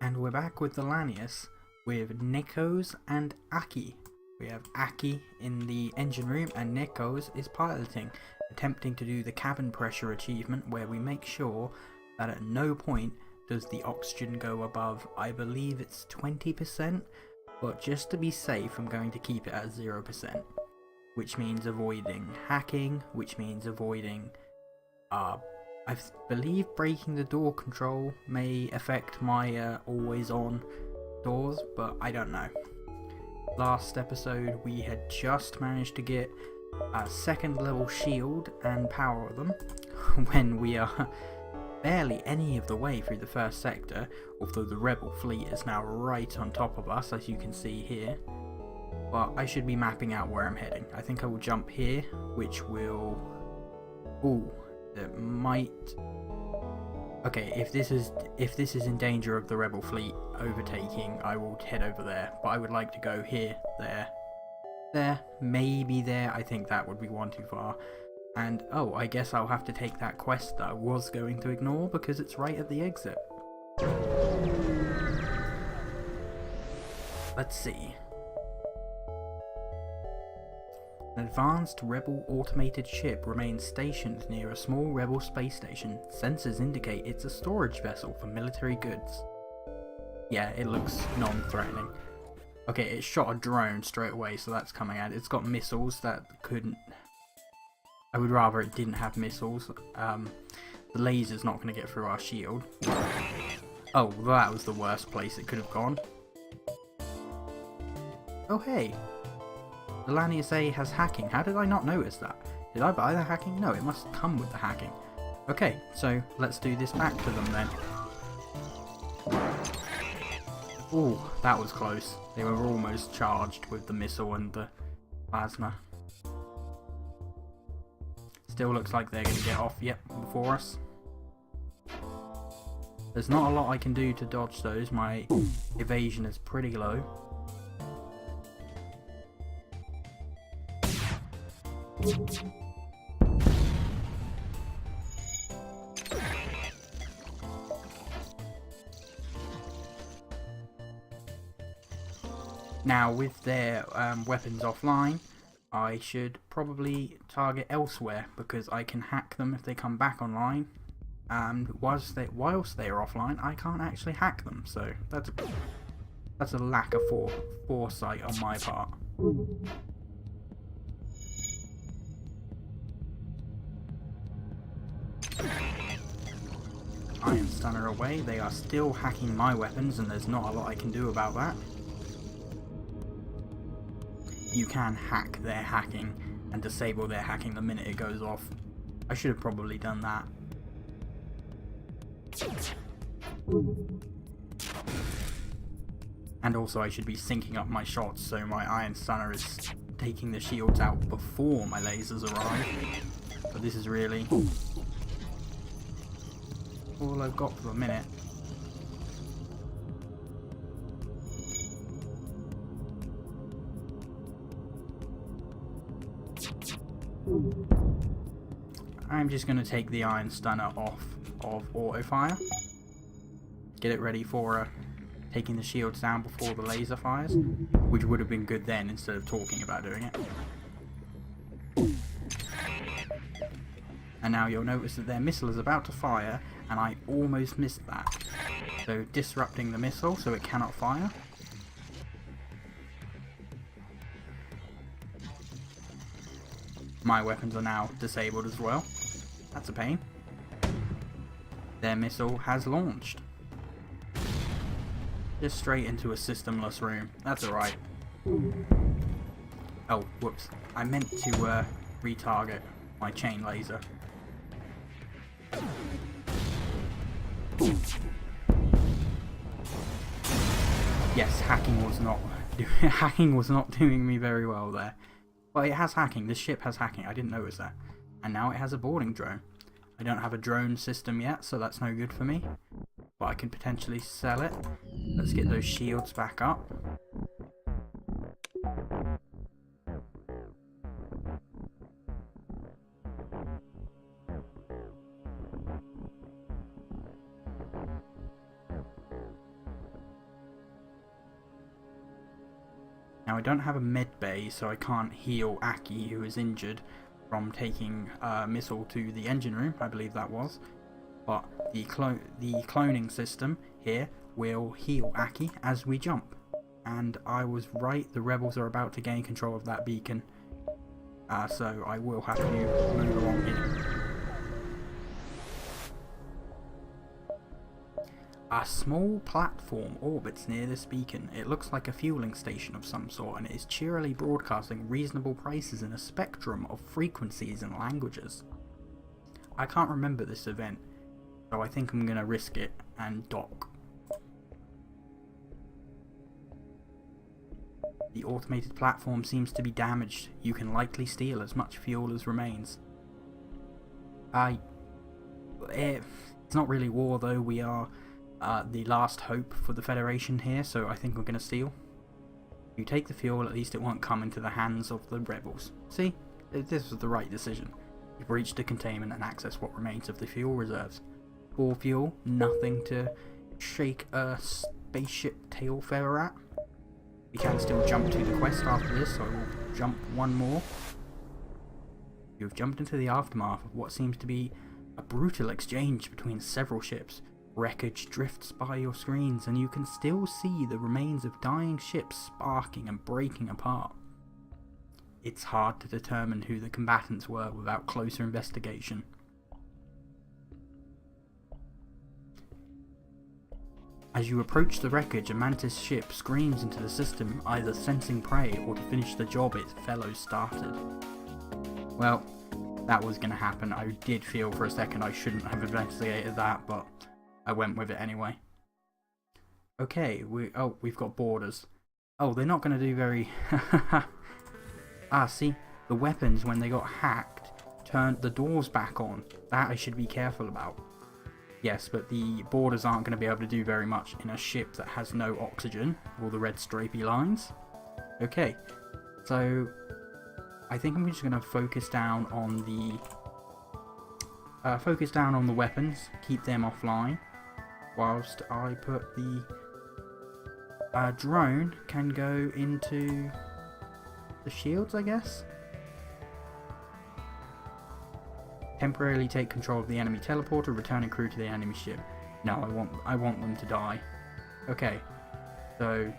And we're back with the Lanius with Nekose and Aki. We have Aki in the engine room and Nekose is piloting, attempting to do the cabin pressure achievement where we make sure that at no point does the oxygen go above, I believe it's 20%, but just to be safe I'm going to keep it at 0%, which means avoiding hacking, which means avoiding I believe breaking the door control may affect my always on doors, but I don't know. Last episode we had just managed to get a second level shield and power them when we are barely any of the way through the first sector, although the rebel fleet is now right on top of us, as you can see here. But I should be mapping out where I'm heading. I think I will jump here, which will... Ooh, it might... Okay, if this is in danger of the rebel fleet overtaking, I will head over there. But I would like to go here, there, maybe there. I think that would be one too far. And oh, I guess I'll have to take that quest that I was going to ignore because it's right at the exit. Let's see. An advanced rebel automated ship remains stationed near a small rebel space station. Sensors indicate it's a storage vessel for military goods. Yeah, it looks non-threatening. Okay, it shot a drone straight away, so that's coming out. It's got missiles that couldn't... I would rather it didn't have missiles. The laser's not going to get through our shield. Oh, that was the worst place it could have gone. Oh hey! The Lanius A has hacking. How did I not notice that? Did I buy the hacking? No, it must come with the hacking. Okay, so let's do this back to them then. Ooh, that was close. They were almost charged with the missile and the plasma. Still looks like they're going to get off, yep, before us. There's not a lot I can do to dodge those. My evasion is pretty low. Now with their weapons offline, I should probably target elsewhere because I can hack them if they come back online, and whilst they are offline I can't actually hack them, so that's a lack of foresight on my part. Iron Stunner away. They are still hacking my weapons and there's not a lot I can do about that. You can hack their hacking and disable their hacking the minute it goes off. I should have probably done that. And also I should be syncing up my shots so my Iron Stunner is taking the shields out before my lasers arrive. But this is really all I've got for a minute. I'm just going to take the Iron Stunner off of auto fire. Get it ready for taking the shields down before the laser fires, which would have been good then instead of talking about doing it. And now you'll notice that their missile is about to fire and I almost missed that. So disrupting the missile so it cannot fire. My weapons are now disabled as well. That's a pain. Their missile has launched. Just straight into a systemless room. That's alright. Oh, whoops. I meant to retarget my chain laser. Yes, hacking was not doing me very well there. Well, it has hacking. This ship has hacking. I didn't notice that. And now it has a boarding drone. I don't have a drone system yet, so that's no good for me. But I can potentially sell it. Let's get those shields back up. Now I don't have a med bay, so I can't heal Aki, who is injured from taking a missile to the engine room, I believe that was. But the cloning system here will heal Aki as we jump. And I was right, the rebels are about to gain control of that beacon. So I will have to move along here. A small platform orbits near this beacon. It looks like a fueling station of some sort, and it is cheerily broadcasting reasonable prices in a spectrum of frequencies and languages. I can't remember this event, so I think I'm going to risk it and dock. The automated platform seems to be damaged. You can likely steal as much fuel as remains. It's not really war though, we are the last hope for the Federation here, so I think we're going to steal. You take the fuel, at least it won't come into the hands of the rebels. See? This was the right decision. You breach the containment and access what remains of the fuel reserves. For fuel, nothing to shake a spaceship tail feather at. We can still jump to the quest after this, so I will jump one more. You have jumped into the aftermath of what seems to be a brutal exchange between several ships. Wreckage drifts by your screens, and you can still see the remains of dying ships sparking and breaking apart. It's hard to determine who the combatants were without closer investigation. As you approach the wreckage, a Mantis ship screams into the system, either sensing prey or to finish the job its fellows started. Well, that was going to happen. I did feel for a second I shouldn't have investigated that, but I went with it anyway. Okay, we've got borders. Oh, they're not going to do very... see, the weapons, when they got hacked, turned the doors back on. That I should be careful about. Yes, but the borders aren't going to be able to do very much in a ship that has no oxygen, all the red stripy lines. Okay, so I think I'm just going to focus down on the weapons, keep them offline, whilst I put the drone can go into the shields, I guess. Temporarily take control of the enemy teleporter, returning crew to the enemy ship. No, I want them to die. Okay, so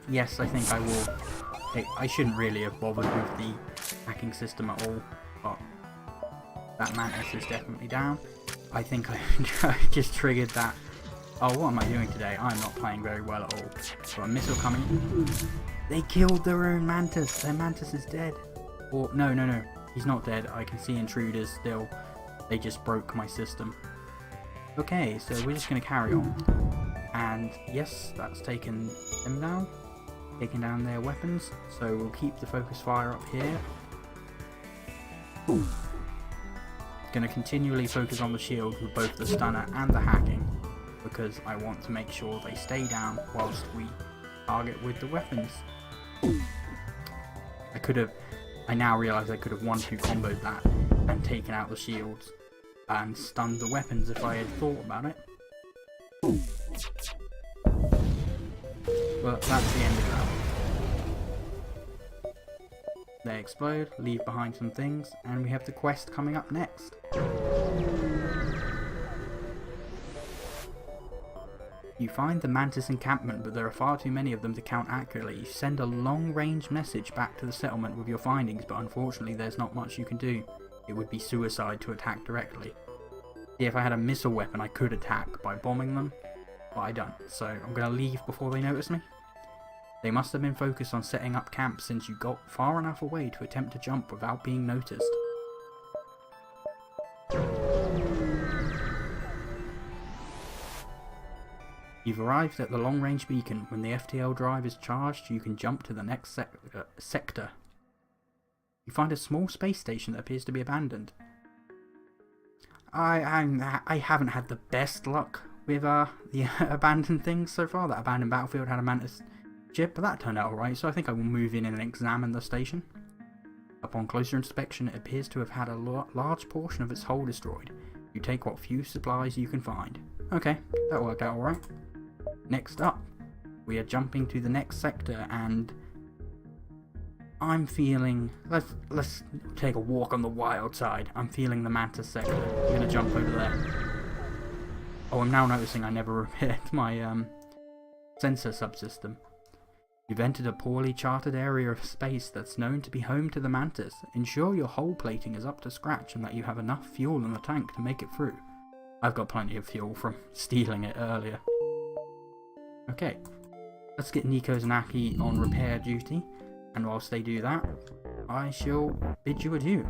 yes, I think I will. I shouldn't really have bothered with the hacking system at all, but that Mantis is definitely down. I think I just triggered that. Oh, what am I doing today? I'm not playing very well at all. Got a missile coming. They killed their own Mantis. Their Mantis is dead. Or no, he's not dead. I can see intruders still. They just broke my system. Okay, so we're just going to carry on. And yes, that's taken them down. Taking down their weapons. So we'll keep the focus fire up here. Going to continually focus on the shield with both the stunner and the hacking, because I want to make sure they stay down whilst we target with the weapons. I now realise I could have 1-2 comboed that and taken out the shields and stunned the weapons if I had thought about it. But that's the end of that. They explode, leave behind some things, and we have the quest coming up next. You find the Mantis encampment, but there are far too many of them to count accurately. You send a long-range message back to the settlement with your findings, but unfortunately there's not much you can do. It would be suicide to attack directly. See, if I had a missile weapon I could attack by bombing them, but I don't, so I'm going to leave before they notice me. They must have been focused on setting up camp since you got far enough away to attempt to jump without being noticed. You've arrived at the long-range beacon. When the FTL drive is charged, you can jump to the next sector. You find a small space station that appears to be abandoned. I haven't had the best luck with the abandoned things so far. That abandoned battlefield had a Mantis ship, but that turned out alright, so I think I will move in and examine the station. Upon closer inspection, it appears to have had a large portion of its hull destroyed. You take what few supplies you can find. Okay, that worked out alright. Next up, we are jumping to the next sector, and I'm feeling... Let's take a walk on the wild side. I'm feeling the Mantis sector. I'm gonna jump over there. Oh, I'm now noticing I never repaired my sensor subsystem. You've entered a poorly charted area of space that's known to be home to the Mantis. Ensure your hull plating is up to scratch and that you have enough fuel in the tank to make it through. I've got plenty of fuel from stealing it earlier. Okay, let's get Nekose and Aki on repair duty, and whilst they do that, I shall bid you adieu.